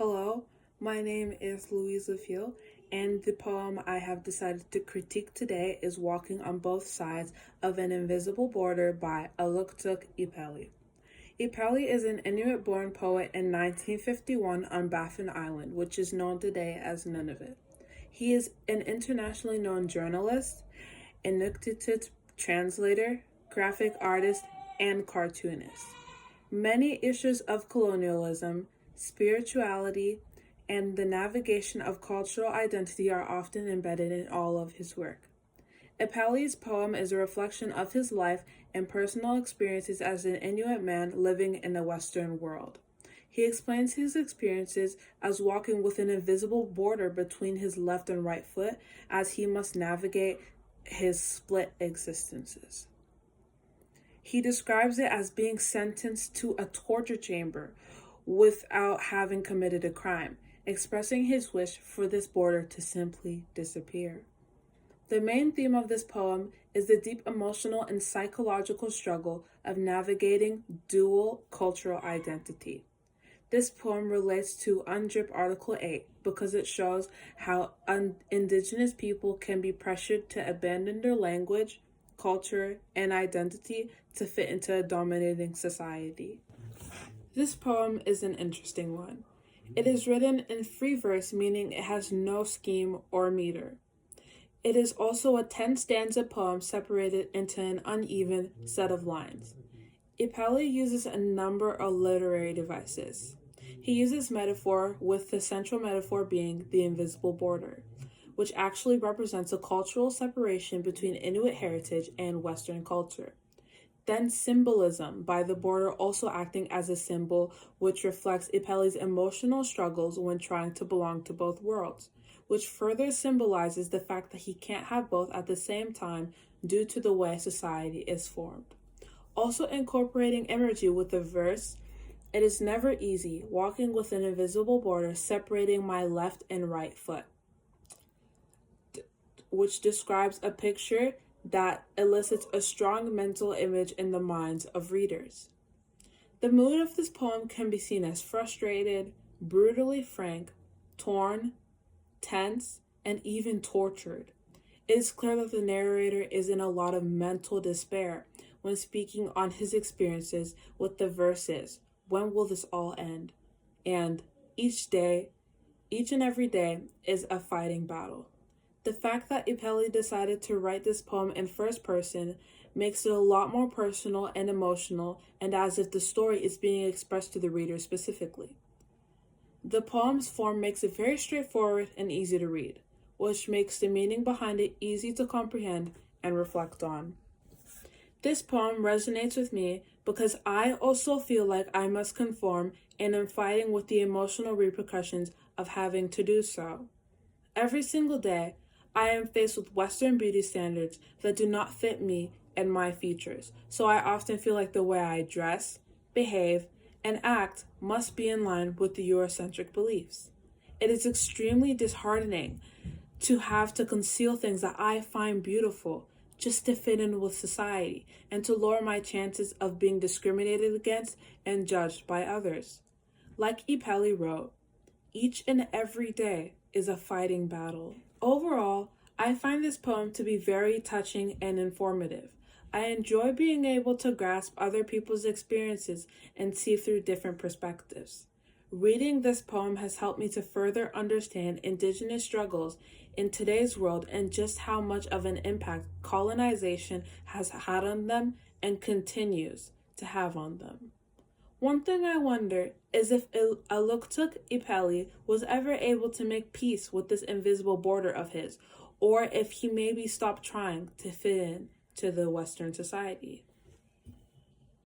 Hello, my name is Louise, and the poem I have decided to critique today is Walking on Both Sides of an Invisible Border by Aluktuk Ipeli. Ipeli is an Inuit-born poet in 1951 on Baffin Island, which is known today as Nunavut. He is an internationally known journalist, Inuktitut translator, graphic artist, and cartoonist. Many issues of colonialism, spirituality, and the navigation of cultural identity are often embedded in all of his work. Ipeli's poem is a reflection of his life and personal experiences as an Inuit man living in the Western world. He explains his experiences as walking with an invisible border between his left and right foot as he must navigate his split existences. He describes it as being sentenced to a torture chamber without having committed a crime, expressing his wish for this border to simply disappear. The main theme of this poem is the deep emotional and psychological struggle of navigating dual cultural identity. This poem relates to UNDRIP Article 8 because it shows how Indigenous people can be pressured to abandon their language, culture, and identity to fit into a dominating society. This poem is an interesting one. It is written in free verse, meaning it has no scheme or meter. It is also a 10-stanza poem separated into an uneven set of lines. Ipeli uses a number of literary devices. He uses metaphor, with the central metaphor being the invisible border, which actually represents a cultural separation between Inuit heritage and Western culture. Then symbolism, by the border also acting as a symbol which reflects Ipeli's emotional struggles when trying to belong to both worlds, which further symbolizes the fact that he can't have both at the same time due to the way society is formed. Also incorporating imagery with the verse, "It is never easy, walking with an invisible border separating my left and right foot," which describes a picture that elicits a strong mental image in the minds of readers. The mood of this poem can be seen as frustrated, brutally frank, torn, tense, and even tortured. It is clear that the narrator is in a lot of mental despair when speaking on his experiences with the verses, "When will this all end?" and each and every day is a fighting battle. The fact that Ipeli decided to write this poem in first person makes it a lot more personal and emotional, and as if the story is being expressed to the reader specifically. The poem's form makes it very straightforward and easy to read, which makes the meaning behind it easy to comprehend and reflect on. This poem resonates with me because I also feel like I must conform and am fighting with the emotional repercussions of having to do so. Every single day, I am faced with Western beauty standards that do not fit me and my features, so I often feel like the way I dress, behave, and act must be in line with the Eurocentric beliefs. It is extremely disheartening to have to conceal things that I find beautiful just to fit in with society and to lower my chances of being discriminated against and judged by others. Like Ipeli wrote, "Each and every day is a fighting battle." Overall, I find this poem to be very touching and informative. I enjoy being able to grasp other people's experiences and see through different perspectives. Reading this poem has helped me to further understand Indigenous struggles in today's world and just how much of an impact colonization has had on them and continues to have on them. One thing I wonder is if Aluktuk Ipeli was ever able to make peace with this invisible border of his, or if he maybe stopped trying to fit in to the Western society.